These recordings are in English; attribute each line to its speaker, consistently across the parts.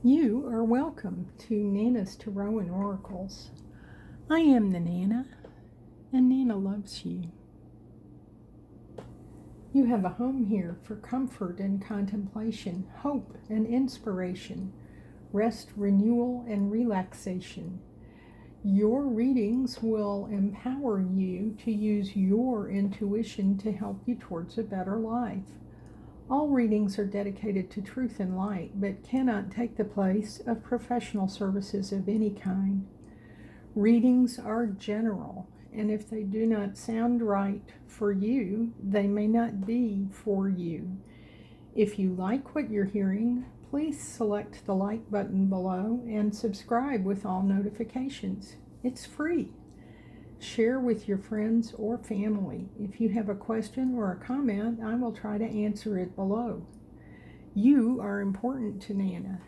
Speaker 1: You are welcome to Nana's Tarot and Oracles. I am the Nana, and Nana loves you. You have a home here for comfort and contemplation, hope and inspiration, rest, renewal, and relaxation. Your readings will empower you to use your intuition to help you towards a better life. All readings are dedicated to truth and light, but cannot take the place of professional services of any kind. Readings are general, and if they do not sound right for you, they may not be for you. If you like what you're hearing, please select the like button below and subscribe with all notifications. It's free. Share with your friends or family. If you have a question or a comment, I will try to answer it below. You are important to Nana,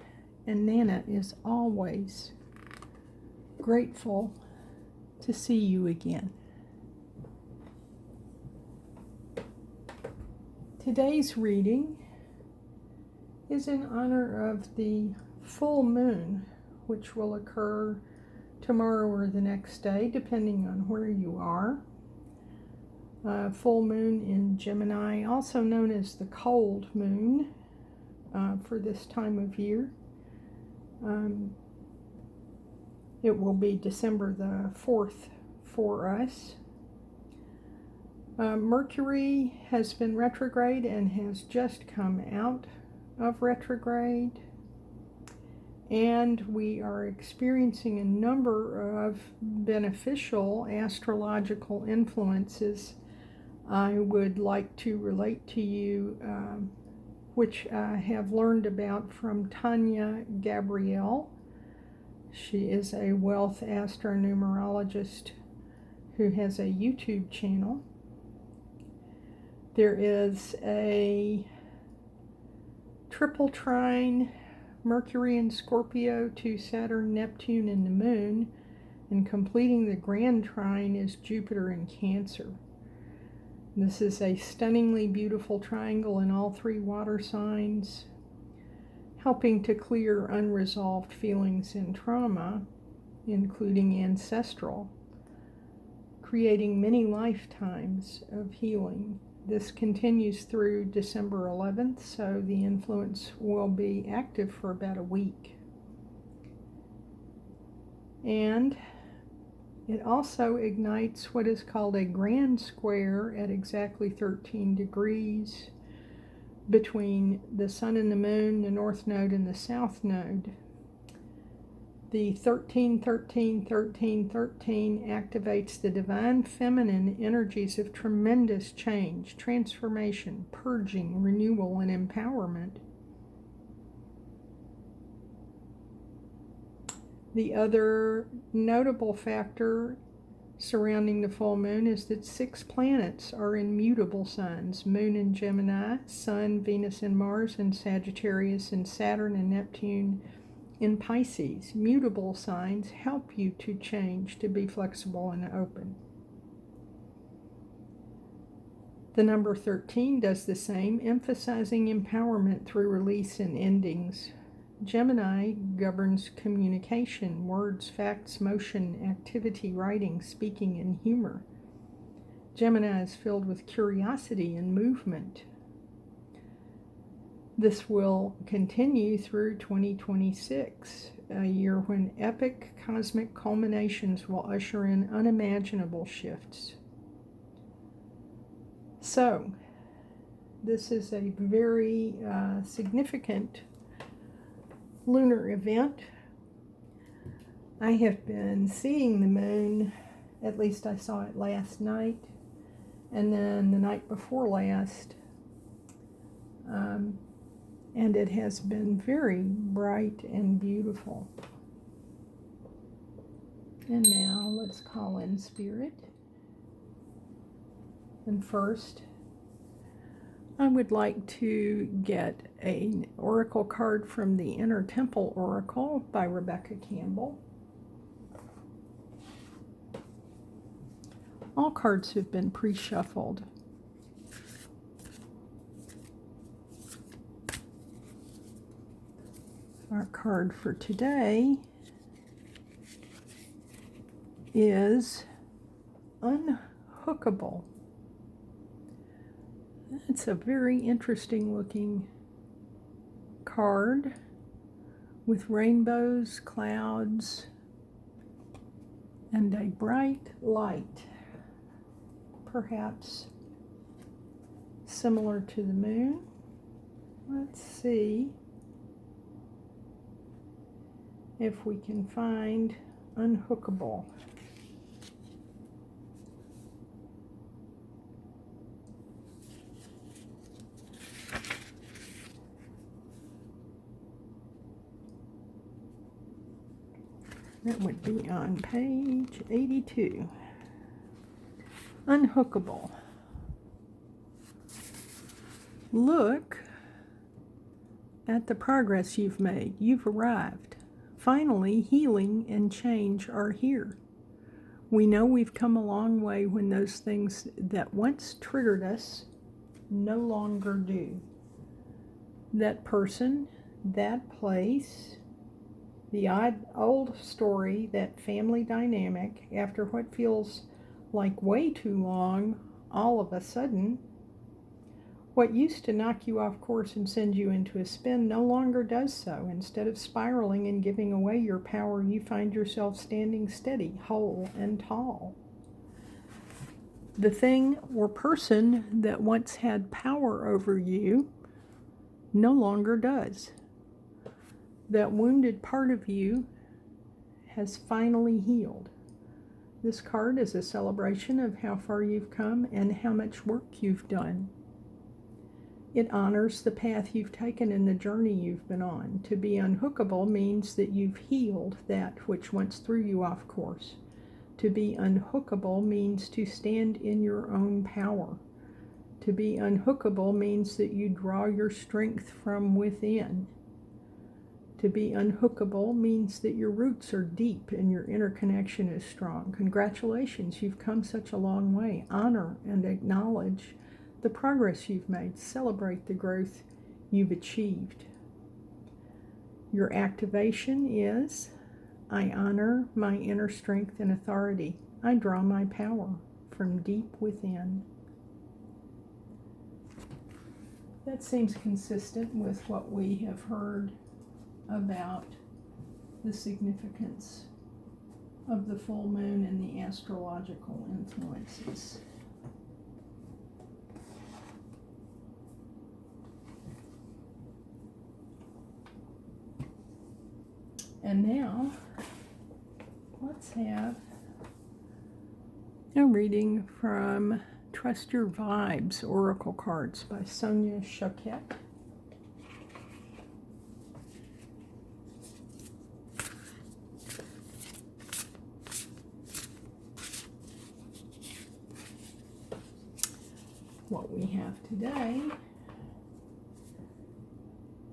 Speaker 1: and Nana is always grateful to see you again. Today's reading is in honor of the full moon, which will occur tomorrow or the next day, depending on where you are. Full moon in Gemini, also known as the cold moon for this time of year. It will be December the 4th for us. Mercury has been retrograde and has just come out of retrograde. And we are experiencing a number of beneficial astrological influences I would like to relate to you, which I have learned about from Tanya Gabrielle. She is a wealth astronumerologist who has a YouTube channel. There is a triple trine, Mercury in Scorpio to Saturn, Neptune, and the Moon, and completing the grand trine is Jupiter in Cancer. This is a stunningly beautiful triangle in all three water signs, helping to clear unresolved feelings and trauma, including ancestral, creating many lifetimes of healing. This continues through December 11th, so the influence will be active for about a week. And it also ignites what is called a grand square at exactly 13 degrees between the Sun and the Moon, the North Node, and the South Node. The 13-13-13-13 activates the divine feminine energies of tremendous change, transformation, purging, renewal, and empowerment. The other notable factor surrounding the full moon is that 6 planets are in mutable signs: Moon in Gemini, Sun, Venus, and Mars in Sagittarius, and Saturn and Neptune in Pisces. Mutable signs help you to change, to be flexible and open. The number 13 does the same, emphasizing empowerment through release and endings. Gemini governs communication, words, facts, motion, activity, writing, speaking, and humor. Gemini is filled with curiosity and movement. This will continue through 2026, a year when epic cosmic culminations will usher in unimaginable shifts. So, this is a very significant lunar event. I have been seeing the moon, at least I saw it last night, and then the night before last. And it has been very bright and beautiful. And now let's call in Spirit. And first, I would like to get an oracle card from the Inner Temple Oracle by Rebecca Campbell. All cards have been pre-shuffled. Our card for today is Unhookable. It's a very interesting looking card with rainbows, clouds, and a bright light, perhaps similar to the moon. Let's see if we can find Unhookable. That would be on page 82. Unhookable. Look at the progress you've made. You've arrived. Finally, healing and change are here. We know we've come a long way when those things that once triggered us no longer do. That person, that place, the old story, that family dynamic, after what feels like way too long, all of a sudden, what used to knock you off course and send you into a spin no longer does so. Instead of spiraling and giving away your power, you find yourself standing steady, whole, and tall. The thing or person that once had power over you no longer does. That wounded part of you has finally healed. This card is a celebration of how far you've come and how much work you've done. It honors the path you've taken and the journey you've been on. To be unhookable means that you've healed that which once threw you off course. To be unhookable means to stand in your own power. To be unhookable means that you draw your strength from within. To be unhookable means that your roots are deep and your interconnection is strong. Congratulations, you've come such a long way. Honor and acknowledge the progress you've made. Celebrate the growth you've achieved. Your activation is, I honor my inner strength and authority. I draw my power from deep within. That seems consistent with what we have heard about the significance of the full moon and the astrological influences. And now, let's have a reading from Trust Your Vibes Oracle Cards by Sonia Choquette. What we have today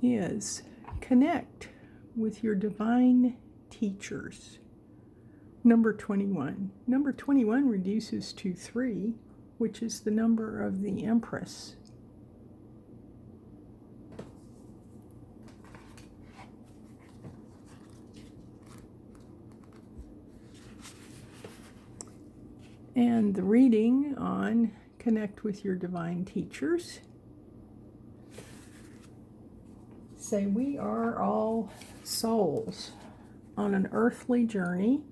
Speaker 1: is connect with your divine teachers. Number 21. Number 21 reduces to 3, which is the number of the Empress. And the reading on connect with your divine teachers. Say, we are all souls on an earthly journey,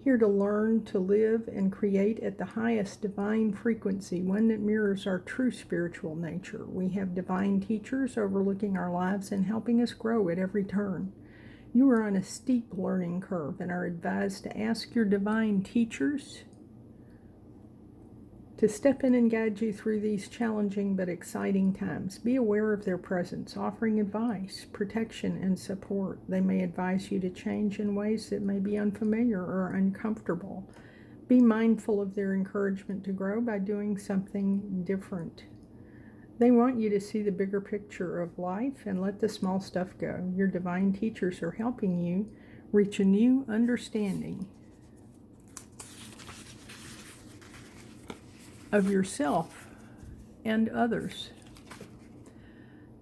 Speaker 1: here to learn, to live, and create at the highest divine frequency, one that mirrors our true spiritual nature. We have divine teachers overlooking our lives and helping us grow at every turn. You are on a steep learning curve and are advised to ask your divine teachers to step in and guide you through these challenging but exciting times. Be aware of their presence, offering advice, protection, and support. They may advise you to change in ways that may be unfamiliar or uncomfortable. Be mindful of their encouragement to grow by doing something different. They want you to see the bigger picture of life and let the small stuff go. Your divine teachers are helping you reach a new understanding of yourself and others.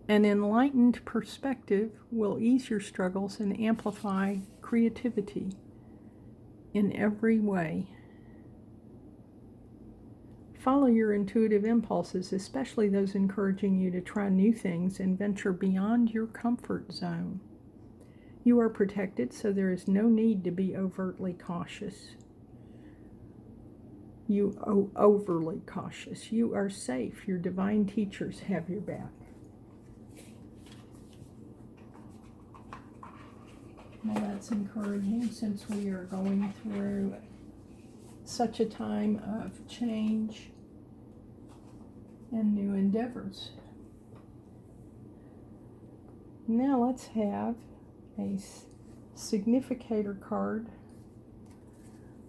Speaker 1: An enlightened perspective will ease your struggles and amplify creativity in every way. Follow your intuitive impulses, especially those encouraging you to try new things and venture beyond your comfort zone. You are protected, so there is no need to be overtly cautious. Overly cautious. You are safe. Your divine teachers have your back. Well, that's encouraging since we are going through such a time of change and new endeavors. Now let's have a significator card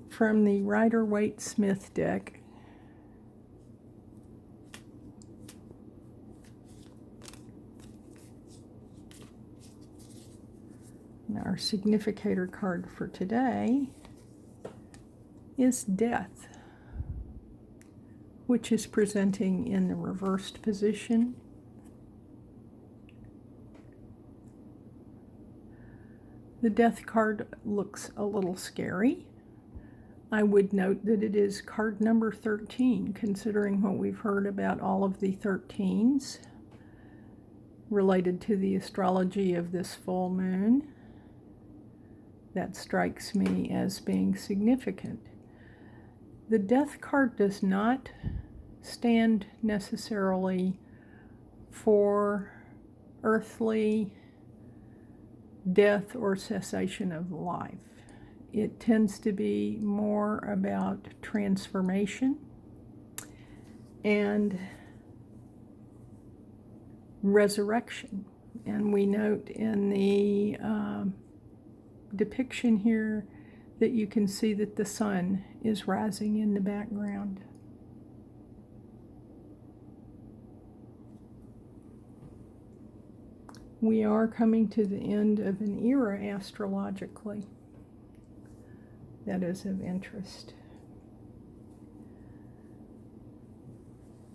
Speaker 1: from the Rider-Waite-Smith deck. And our significator card for today is Death, which is presenting in the reversed position. The Death card looks a little scary. I would note that it is card number 13, considering what we've heard about all of the 13s related to the astrology of this full moon. That strikes me as being significant. The Death card does not stand necessarily for earthly death or cessation of life. It tends to be more about transformation and resurrection. And we note in the depiction here that you can see that the sun is rising in the background. We are coming to the end of an era astrologically that is of interest.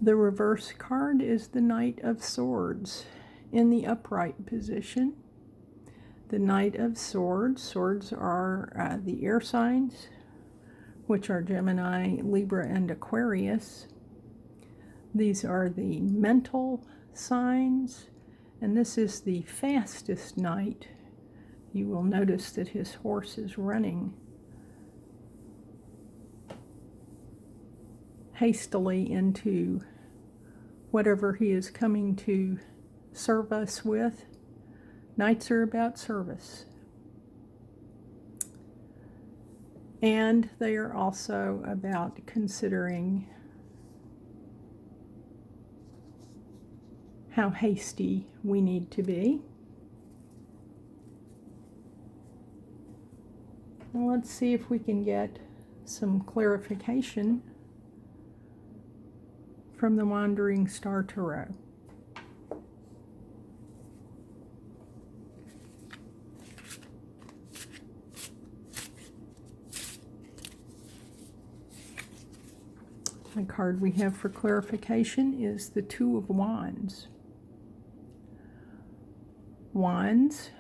Speaker 1: The reverse card is the Knight of Swords in the upright position. The Knight of Swords. Swords are the air signs, which are Gemini, Libra, and Aquarius. These are the mental signs, and this is the fastest knight. You will notice that his horse is running hastily into whatever he is coming to serve us with. Knights are about service. And they are also about considering how hasty we need to be. Well, let's see if we can get some clarification from the Wandering Star Tarot. The card we have for clarification is the Two of Wands. Wands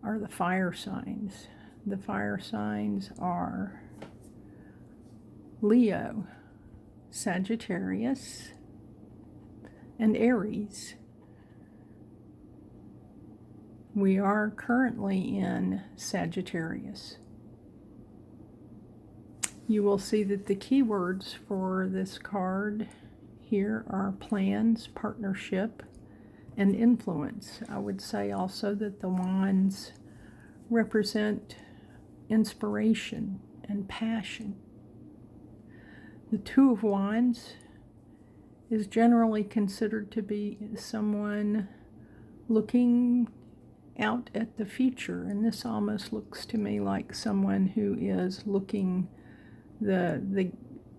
Speaker 1: are the fire signs. The fire signs are Leo, Sagittarius, and Aries. We are currently in Sagittarius. You will see that the keywords for this card here are plans, partnership, and influence. I would say also that the wands represent inspiration and passion. The Two of Wands is generally considered to be someone looking out at the future, and this almost looks to me like someone who is looking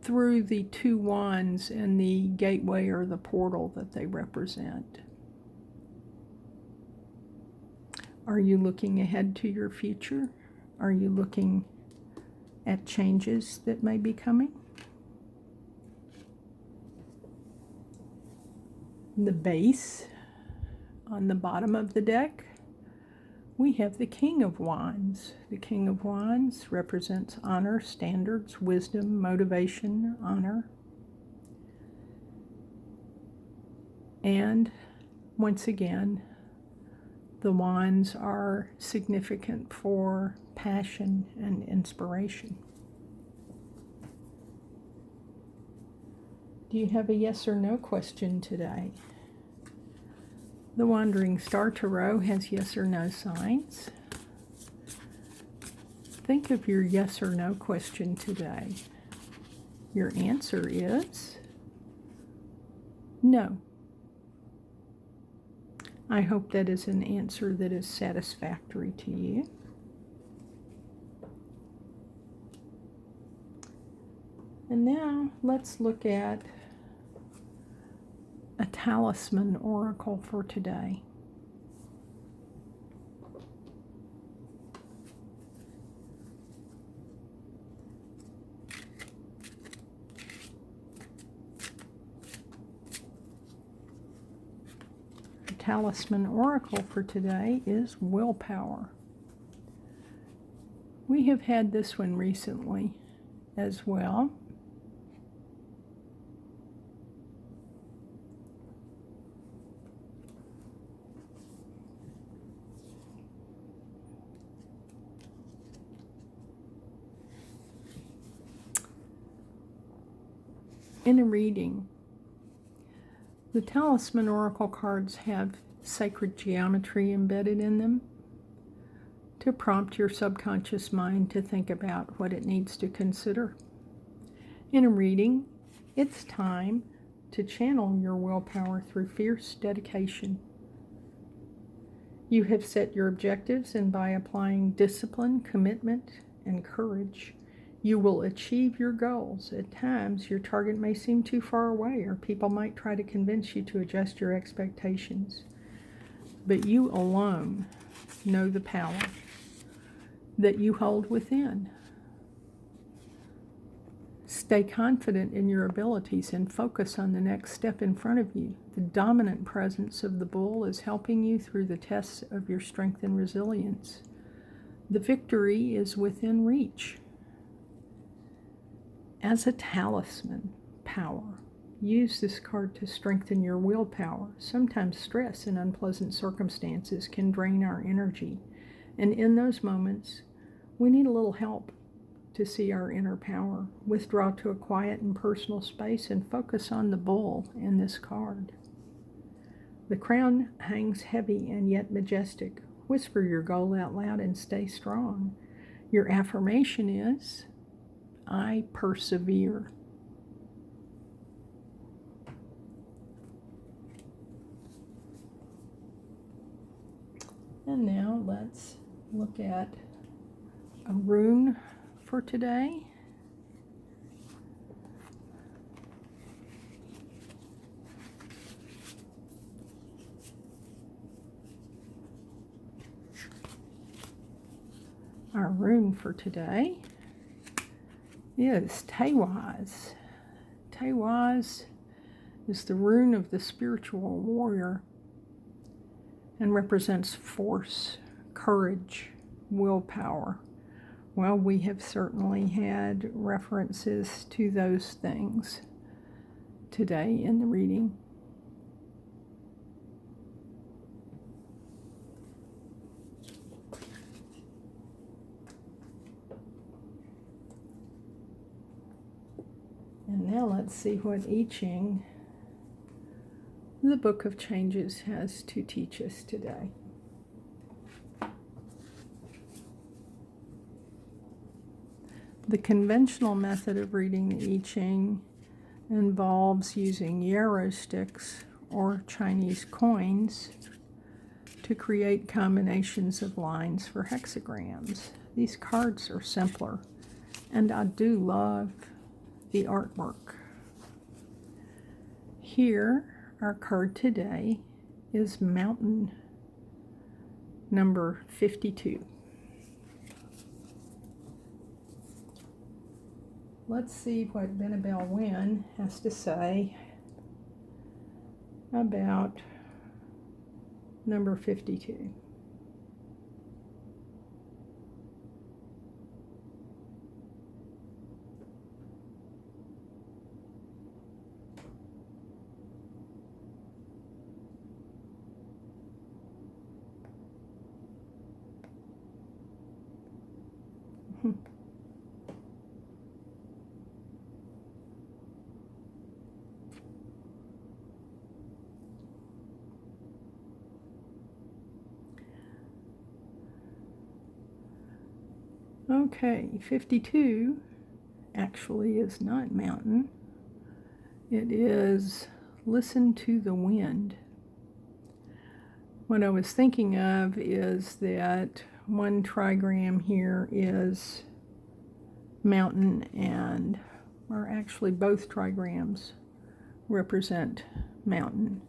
Speaker 1: through the two wands and the gateway or the portal that they represent. Are you looking ahead to your future? Are you looking at changes that may be coming? The base On the bottom of the deck, we have the King of Wands. The King of Wands represents honor, standards, wisdom, motivation, honor. And once again, the wands are significant for passion and inspiration. Do you have a yes or no question today? The Wandering Star Tarot has yes or no signs. Think of your yes or no question today. Your answer is no. I hope that is an answer that is satisfactory to you. And now let's look at a talisman oracle for today. The talisman oracle for today is willpower. We have had this one recently as well. In a reading, the talisman oracle cards have sacred geometry embedded in them to prompt your subconscious mind to think about what it needs to consider. In a reading, it's time to channel your willpower through fierce dedication. You have set your objectives, and by applying discipline, commitment, and courage, you will achieve your goals. At times, your target may seem too far away, or people might try to convince you to adjust your expectations. But you alone know the power that you hold within. Stay confident in your abilities and focus on the next step in front of you. The dominant presence of the bull is helping you through the tests of your strength and resilience. The victory is within reach. As a talisman power, use this card to strengthen your willpower. Sometimes stress and unpleasant circumstances can drain our energy, and in those moments, we need a little help to see our inner power. Withdraw to a quiet and personal space and focus on the bull in this card. The crown hangs heavy and yet majestic. Whisper your goal out loud and stay strong. Your affirmation is, I persevere. And now let's look at a rune for today. Our rune for today is Tewaz. Tewaz is the rune of the spiritual warrior and represents force, courage, willpower. Well, we have certainly had references to those things today in the reading. And now let's see what I Ching, the Book of Changes, has to teach us today. The conventional method of reading the I Ching involves using yarrow sticks or Chinese coins to create combinations of lines for hexagrams. These cards are simpler, and I do love the artwork. Here, our card today is Mountain number 52. Let's see what Benabel Wynn has to say about number 52. Okay, 52 actually is not mountain. It is listen to the wind. What I was thinking of is that one trigram here is mountain or actually both trigrams represent mountain.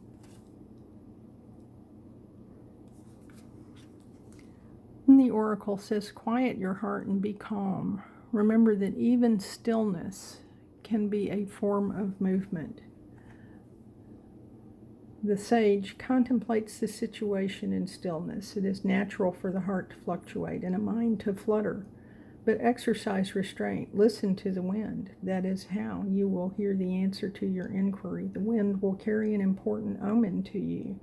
Speaker 1: And the oracle says, quiet your heart and be calm. Remember that even stillness can be a form of movement. The sage contemplates the situation in stillness. It is natural for the heart to fluctuate and a mind to flutter, but exercise restraint. Listen to the wind. That is how you will hear the answer to your inquiry. The wind will carry an important omen to you.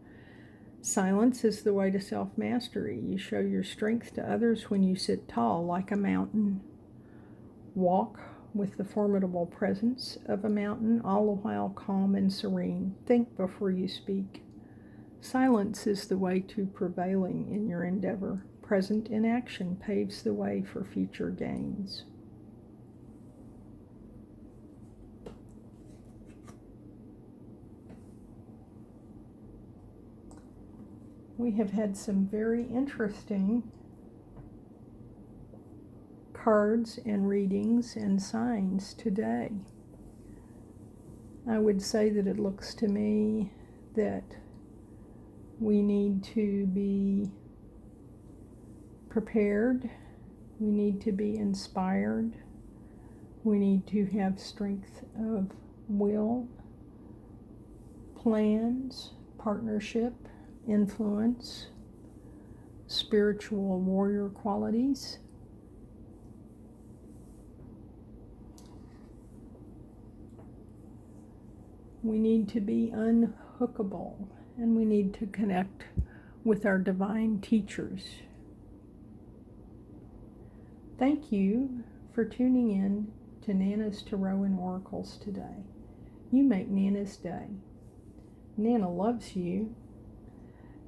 Speaker 1: Silence is the way to self-mastery. You show your strength to others when you sit tall like a mountain. Walk with the formidable presence of a mountain, all the while calm and serene. Think before you speak. Silence is the way to prevailing in your endeavor. Present inaction paves the way for future gains. We have had some very interesting cards and readings and signs today. I would say that it looks to me that we need to be prepared, we need to be inspired, we need to have strength of will, plans, partnership, influence, spiritual warrior qualities. We need to be unhookable, and we need to connect with our divine teachers. Thank you for tuning in to Nana's Tarot and Oracles today. You make Nana's day. Nana loves you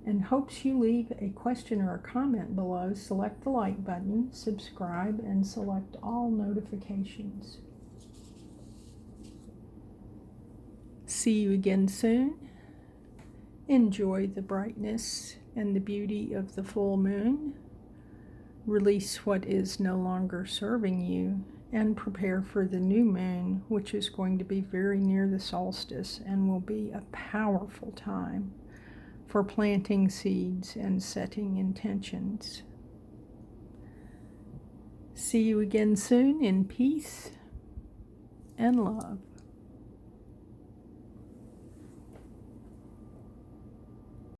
Speaker 1: and hopes you leave a question or a comment below. Select the like button, subscribe, and select all notifications. See you again soon. Enjoy the brightness and the beauty of the full moon. Release what is no longer serving you and prepare for the new moon, which is going to be very near the solstice and will be a powerful time for planting seeds and setting intentions. See you again soon in peace and love.